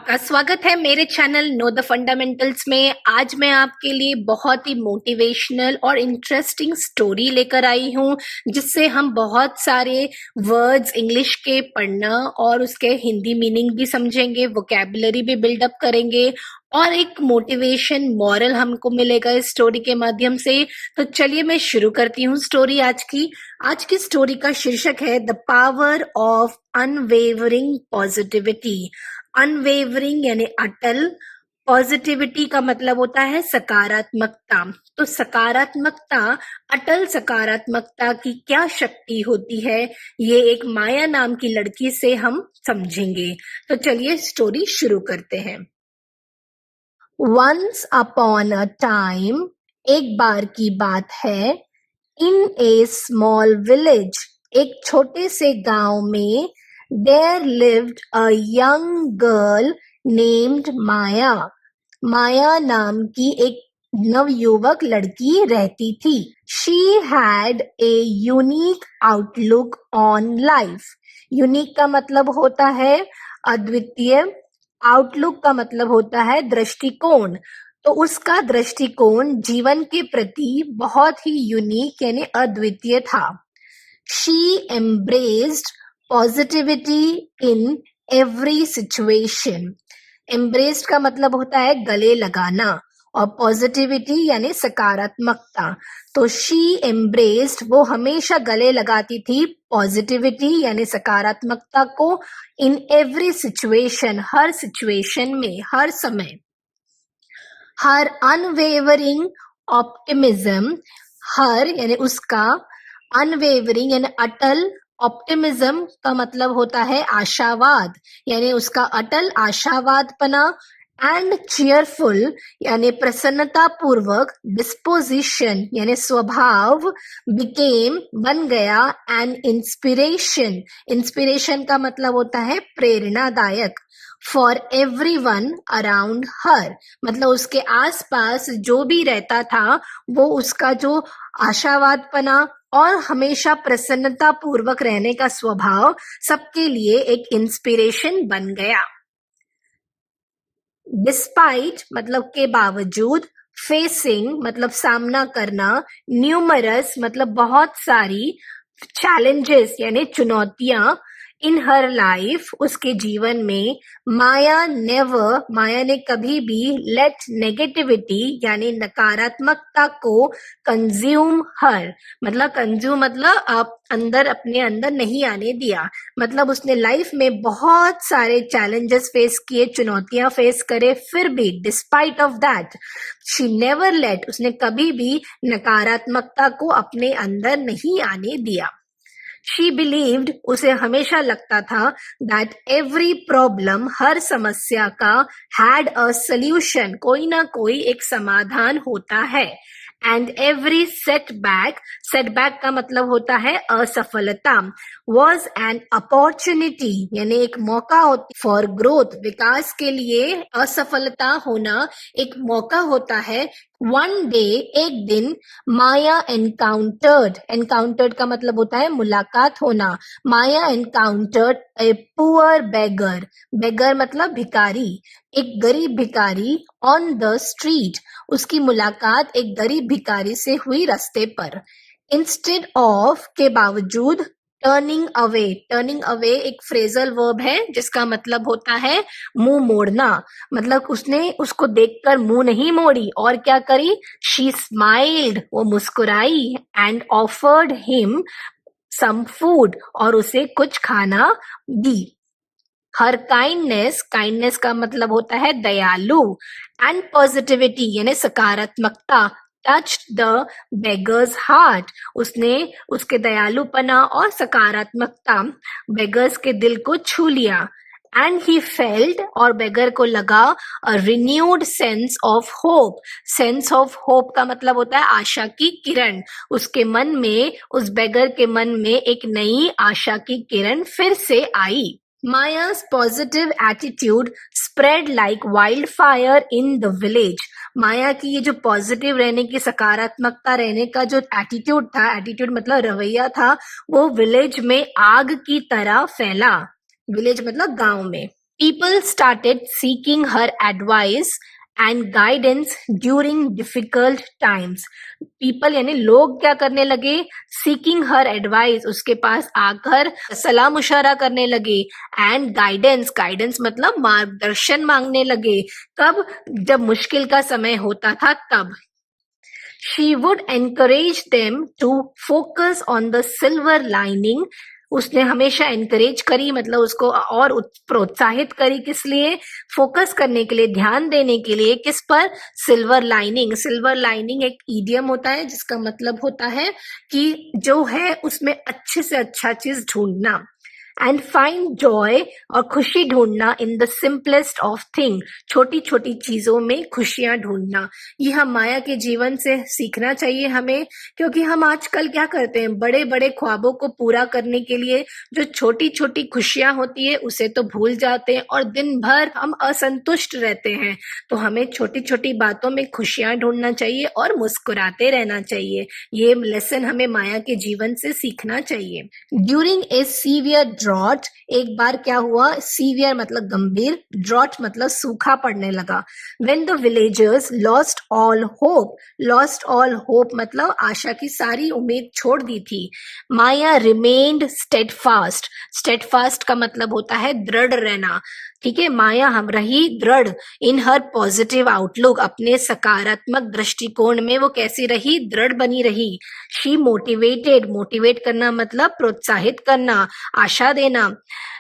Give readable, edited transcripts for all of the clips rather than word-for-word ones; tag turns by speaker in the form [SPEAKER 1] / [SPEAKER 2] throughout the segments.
[SPEAKER 1] आपका स्वागत है मेरे चैनल नो द फंडामेंटल्स में। आज मैं आपके लिए बहुत ही मोटिवेशनल और इंटरेस्टिंग स्टोरी लेकर आई हूँ, जिससे हम बहुत सारे वर्ड्स इंग्लिश के पढ़ना और उसके हिंदी मीनिंग भी समझेंगे, वोकैबुलरी भी बिल्डअप करेंगे और एक मोटिवेशन मॉरल हमको मिलेगा इस स्टोरी के माध्यम से। तो चलिए मैं शुरू करती हूँ स्टोरी आज की स्टोरी का शीर्षक है the power of unwavering positivity. Unwavering यानी अटल, पॉजिटिविटी का मतलब होता है सकारात्मकता। तो सकारात्मकता, अटल सकारात्मकता की क्या शक्ति होती है, ये एक माया नाम की लड़की से हम समझेंगे। तो चलिए स्टोरी शुरू करते हैं। वंस अपॉन अ टाइम, एक बार की बात है, इन ए स्मॉल विलेज, एक छोटे से गांव में, there lived a young girl named Maya. Maya नाम की एक नवयुवक लड़की रहती थी। She had a unique outlook on life. Unique का मतलब होता है अद्वितीय, आउटलुक का मतलब होता है दृष्टिकोण। तो उसका दृष्टिकोण जीवन के प्रति बहुत ही यूनिक यानी अद्वितीय था। She embraced positivity in every situation. Embraced का मतलब होता है गले लगाना और पॉजिटिविटी यानी सकारात्मकता। तो शी एम्ब्रेस्ड, वो हमेशा गले लगाती थी पॉजिटिविटी यानी सकारात्मकता को, in every situation, her situation में, हर समय। हर अनवेवरिंग ऑप्टिमिज्म, हर यानी उसका, अनवेवरिंग यानी अटल, ऑप्टिमिज्म का मतलब होता है आशावाद, यानी उसका अटल आशावादपना, एंड चीयरफुल यानी प्रसन्नता पूर्वक, डिस्पोजिशन यानी स्वभाव, बिकेम बन गया, एन इंस्पिरेशन, इंस्पिरेशन का मतलब होता है प्रेरणादायक, फॉर एवरीवन अराउंड हर, मतलब उसके आसपास जो भी रहता था वो उसका जो आशावादपना और हमेशा प्रसन्नता पूर्वक रहने का स्वभाव सबके लिए एक इंस्पिरेशन बन गया। डिस्पाइट मतलब के बावजूद, फेसिंग मतलब सामना करना, न्यूमरस मतलब बहुत सारी, चैलेंजेस यानी चुनौतियां, इन हर लाइफ उसके जीवन में, माया नेवर, माया ने कभी भी, लेट नेगेटिविटी यानी नकारात्मकता को, कंज्यूम हर, मतलब कंज्यूम मतलब आप अंदर, अपने अंदर नहीं आने दिया। मतलब उसने लाइफ में बहुत सारे चैलेंजेस फेस किए, चुनौतियां फेस करे, फिर भी despite of that she never late, उसने कभी भी नकारात्मकता को अपने अंदर नहीं आने दिया। शी बिलीव्ड, उसे हमेशा लगता था, दैट एवरी प्रॉब्लम, हर समस्या का, हैड अ सोल्यूशन, कोई ना कोई एक समाधान होता है, एंड एवरी सेटबैक, सेटबैक का मतलब होता है असफलता, वॉज एन अपॉर्चुनिटी यानी एक मौका फॉर ग्रोथ, विकास के लिए असफलता होना एक मौका होता है। वन डे, एक दिन, माया एनकाउंटर्ड, एनकाउंटर्ड का मतलब होता है मुलाकात होना, माया एनकाउंटर्ड ए पुअर बेगर, बेगर मतलब भिकारी, एक गरीब भिकारी, ऑन द स्ट्रीट, उसकी मुलाकात एक गरीब भिकारी से हुई रास्ते पर। इंस्टेड ऑफ के बावजूद, टर्निंग अवे एक फ्रेजल वर्ब है जिसका मतलब होता है मुंह मोड़ना, मतलब उसने उसको देखकर मुंह नहीं मोड़ी और क्या करी, शी स्माइल्ड, वो मुस्कुराई, and offered him some food, और उसे कुछ खाना दी। हर काइंडनेस, काइंडनेस का मतलब होता है दयालु, एंड पॉजिटिविटी यानी सकारात्मकता, टच द बेगर्स हार्ट, उसने उसके दयालुपना और सकारात्मकता बेगर्स के दिल को छू लिया। एंड ही फेल्ट, और बेगर को लगा, अ renewed sense of hope, sense of hope का मतलब होता है आशा की किरण, उसके मन में, उस बेगर के मन में एक नई आशा की किरण फिर से आई। Maya's positive attitude spread like wildfire in the village. माया की ये जो पॉजिटिव रहने की, सकारात्मकता रहने का जो एटीट्यूड था, एटीट्यूड मतलब रवैया था, वो विलेज में आग की तरह फैला। विलेज मतलब गांव में। People started seeking her advice and guidance during difficult times. People यानी लोग क्या करने लगे, seeking her advice, उसके पास आकर सलाह मुशारा करने लगे, and guidance मतलब मार्गदर्शन मांगने लगे. कब? जब मुश्किल का समय होता था तब. She would encourage them to focus on the silver lining. उसने हमेशा एनकरेज करी, मतलब उसको और प्रोत्साहित करी. किस लिए? फोकस करने के लिए, ध्यान देने के लिए. किस पर? Silver lining. सिल्वर लाइनिंग एक इडियम होता है जिसका मतलब होता है कि जो है उसमें अच्छे से अच्छा चीज ढूंढना. एंड फाइंड जॉय, और खुशी ढूंढना in the simplest of thing. छोटी छोटी चीजों में खुशियां ढूंढना. ये हम माया के जीवन से सीखना चाहिए हमें, क्योंकि हम आजकल क्या करते हैं, बड़े बड़े ख्वाबों को पूरा करने के लिए जो छोटी छोटी खुशियां होती है उसे तो भूल जाते हैं और दिन भर हम असंतुष्ट रहते हैं. तो हमें छोटी छोटी बातों में खुशियां ढूंढना चाहिए और मुस्कुराते रहना चाहिए. ये लेसन हमें माया के जीवन से सीखना चाहिए. ड्यूरिंग ए सीवियर ड्रॉट, एक बार क्या हुआ, सीवियर मतलब गंभीर, ड्रॉट मतलब सूखा पड़ने लगा. When the villagers lost all hope मतलब आशा की सारी उम्मीद छोड़ दी थी. माया रिमेन्ड स्टेडफास्ट का मतलब होता है दृढ़ रहना. ठीक है, माया हम रही दृढ़. इन हर पॉजिटिव आउटलुक, अपने सकारात्मक दृष्टिकोण में वो कैसी रही, दृढ़ बनी रही. शी मोटिवेट करना मतलब प्रोत्साहित करना, आशा देना.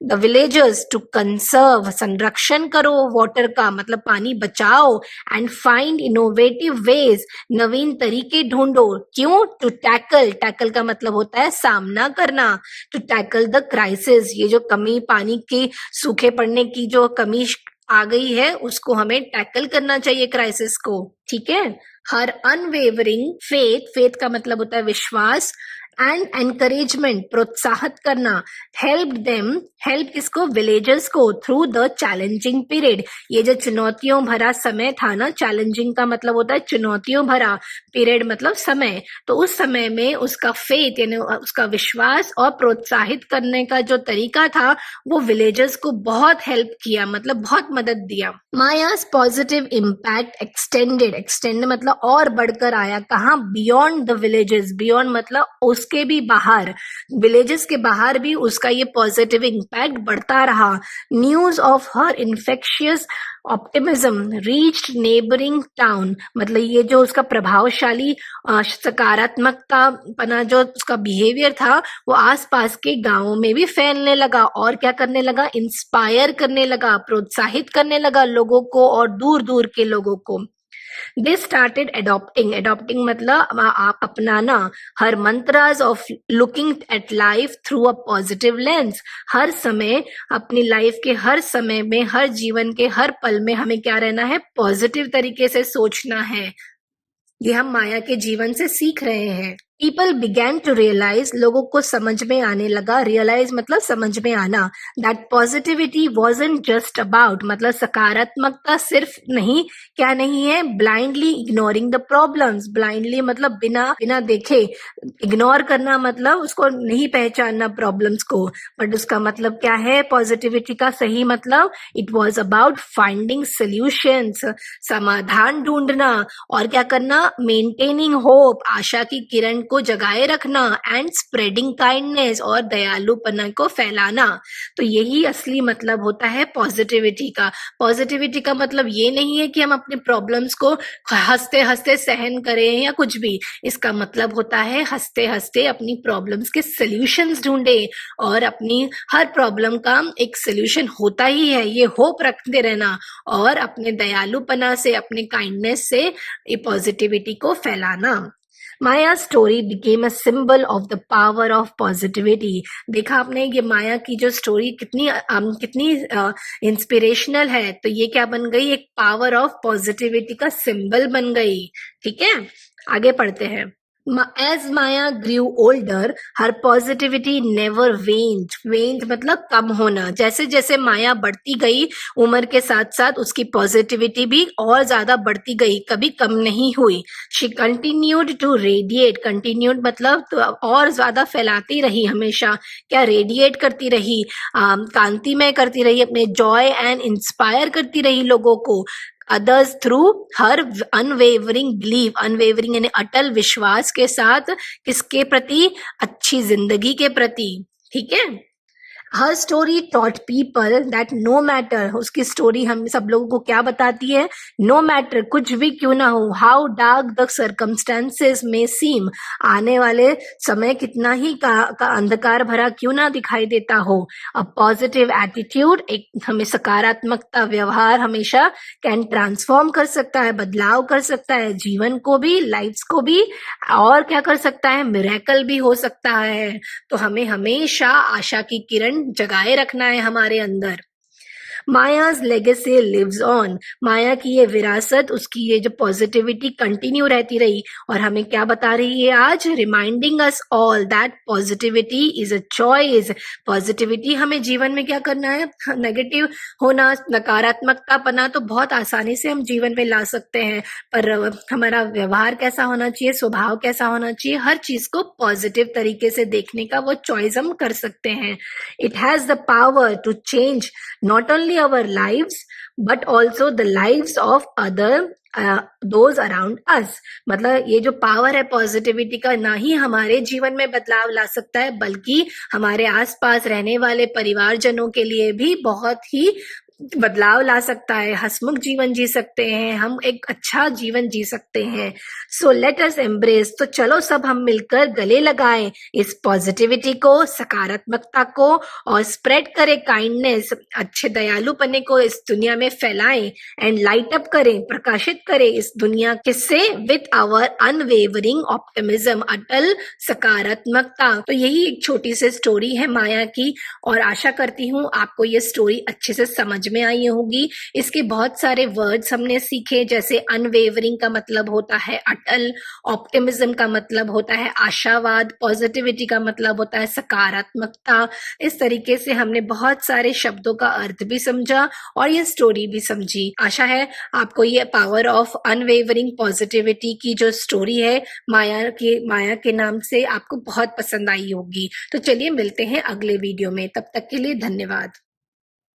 [SPEAKER 1] द विलेजर्स टू कंसर्व, संरक्षण करो वाटर का, मतलब पानी बचाओ. एंड फाइंड इनोवेटिव वेज, नवीन तरीके ढूंढो. क्यों? टू टैकल का मतलब होता है सामना करना. टू टैकल द क्राइसिस, ये जो कमी, पानी की सूखे पड़ने की जो कमी आ गई है उसको हमें टैकल करना चाहिए, क्राइसिस को. ठीक है. हर अनवेवरिंग फेथ का मतलब होता है विश्वास. एंड एनकरेजमेंट, प्रोत्साहित करना. हेल्प किसको? विलेजर्स को. थ्रू द चैलेंजिंग पीरियड, ये जो चुनौतियों भरा समय था ना, चैलेंजिंग का मतलब होता है चुनौतियों भरा, पीरियड मतलब समय. तो उस समय में उसका फेथ यानी उसका विश्वास और प्रोत्साहित करने का जो तरीका था वो विलेजर्स को बहुत हेल्प किया, मतलब बहुत मदद दिया. मायास पॉजिटिव इम्पैक्ट एक्सटेंड मतलब और बढ़कर आया. कहाँ? Beyond the villages. बियॉन्ड मतलब उसके भी बाहर, विलेजेस के बाहर भी उसका ये पॉजिटिव इम्पैक्ट बढ़ता रहा. News of her infectious optimism reached neighbouring town, मतलब ये जो उसका प्रभावशाली सकारात्मकता पना जो उसका बिहेवियर था वो आसपास के गांवों में भी फैलने लगा. और क्या करने लगा? इंस्पायर करने लगा, प्रोत्साहित करने लगा लोगों को और दूर दूर के लोगों को. They started adopting मतलब आप अपनाना. Her mantras of looking at life through a positive lens. हर समय अपनी लाइफ के हर समय में, हर जीवन के हर पल में हमें क्या रहना है? पॉजिटिव तरीके से सोचना है. ये हम माया के जीवन से सीख रहे हैं. पीपल बिगैन टू रियलाइज, लोगों को समझ में आने लगा. रियलाइज मतलब समझ में आना. That positivity wasn't just about, मतलब सकारात्मकता सिर्फ नहीं, क्या नहीं है? Blindly ignoring the problems. Blindly मतलब बिना देखे, इग्नोर करना मतलब उसको नहीं पहचानना प्रॉब्लम्स को. बट उसका मतलब क्या है पॉजिटिविटी का सही मतलब? It was about finding solutions, समाधान ढूंढना. और क्या करना? मेंटेनिंग होप, आशा की किरण को जगाए रखना. एंड स्प्रेडिंग काइंडनेस, और दयालुपना को फैलाना. तो यही असली मतलब होता है पॉजिटिविटी का. पॉजिटिविटी का मतलब ये नहीं है कि हम अपने प्रॉब्लम्स को हंसते हंसते सहन करें या कुछ भी. इसका मतलब होता है हंसते हंसते अपनी प्रॉब्लम्स के सोल्यूशंस ढूंढे, और अपनी हर प्रॉब्लम का एक सोल्यूशन होता ही है, ये होप रखते रहना. और अपने दयालुपना से, अपने काइंडनेस से ये पॉजिटिविटी को फैलाना. Maya story became a symbol of the power of positivity. देखा आपने ये माया की जो स्टोरी कितनी इंस्पिरेशनल है. तो ये क्या बन गई? एक पावर ऑफ पॉजिटिविटी का सिंबल बन गई. ठीक है, आगे पढ़ते हैं. As Maya grew older, her positivity never waned. Waned मतलब कम होना. जैसे जैसे माया बढ़ती गई उम्र के साथ साथ उसकी पॉजिटिविटी भी और ज्यादा बढ़ती गई, कभी कम नहीं हुई. She continued to radiate. Continued मतलब तो और ज्यादा फैलाती रही हमेशा. क्या रेडिएट करती रही, कांतिमय करती रही, अपने जॉय एंड इंस्पायर करती रही लोगों को. अदर्स थ्रू हर अनवेवरिंग बिलीव. अनवेवरिंग यानी अटल विश्वास के साथ किसके प्रति, अच्छी जिंदगी के प्रति. ठीक है. Her story taught people that no matter. उसकी स्टोरी हम सब लोगों को क्या बताती है, नो मैटर, कुछ भी क्यों ना हो, हाउ डार्क द सर्कमस्टेंसेस में सीम, आने वाले समय कितना ही का अंधकार भरा क्यों ना दिखाई देता हो, अ पॉजिटिव एटीट्यूड, एक हमें सकारात्मकता व्यवहार हमेशा कैन ट्रांसफॉर्म कर सकता है, बदलाव कर सकता है जीवन को भी, लाइफ्स को भी, और क्या कर सकता है, मिरेकल भी हो सकता है. तो हमें हमेशा आशा की किरण जगाए रखना है हमारे अंदर. Maya's legacy lives on. Maya की ये विरासत, उसकी ये जो पॉजिटिविटी कंटिन्यू रहती रही. और हमें क्या बता रही है आज, reminding us all that positivity is a choice. Positivity हमें जीवन में क्या करना है, नेगेटिव होना, नकारात्मकता पना तो बहुत आसानी से हम जीवन में ला सकते हैं, पर हमारा व्यवहार कैसा होना चाहिए, स्वभाव कैसा होना चाहिए, हर चीज को पॉजिटिव तरीके से देखने का वो चॉइस हम कर सकते हैं. It has the power to change not only our lives but also the lives of other those around us. मतलब ये जो पावर है पॉजिटिविटी का, ना ही हमारे जीवन में बदलाव ला सकता है बल्कि हमारे आसपास रहने वाले परिवारजनों के लिए भी बहुत ही बदलाव ला सकता है. हसमुख जीवन जी सकते हैं हम, एक अच्छा जीवन जी सकते हैं. So let us embrace. तो चलो सब हम मिलकर गले लगाएं इस पॉजिटिविटी को, सकारात्मकता को, और स्प्रेड करें काइंडनेस, अच्छे दयालुपने को इस दुनिया में फैलाएं, एंड लाइट अप करें, प्रकाशित करें इस दुनिया किससे, विथ आवर अनवेवरिंग ऑप्टिमिज्म, अटल सकारात्मकता. तो यही एक छोटी सी स्टोरी है माया की, और आशा करती हूँ आपको ये स्टोरी अच्छे से समझ में आई होगी. इसके बहुत सारे वर्ड्स हमने सीखे, जैसे अनवेवरिंग का मतलब होता है अटल, ऑप्टिमिज्म का मतलब होता है आशावाद, पॉजिटिविटी का मतलब होता है सकारात्मकता. इस तरीके से हमने बहुत सारे शब्दों का अर्थ भी समझा और ये स्टोरी भी समझी. आशा है आपको ये पावर ऑफ अनवेवरिंग पॉजिटिविटी की जो स्टोरी है माया के नाम से आपको बहुत पसंद आई होगी. तो चलिए मिलते हैं अगले वीडियो में, तब तक के लिए धन्यवाद.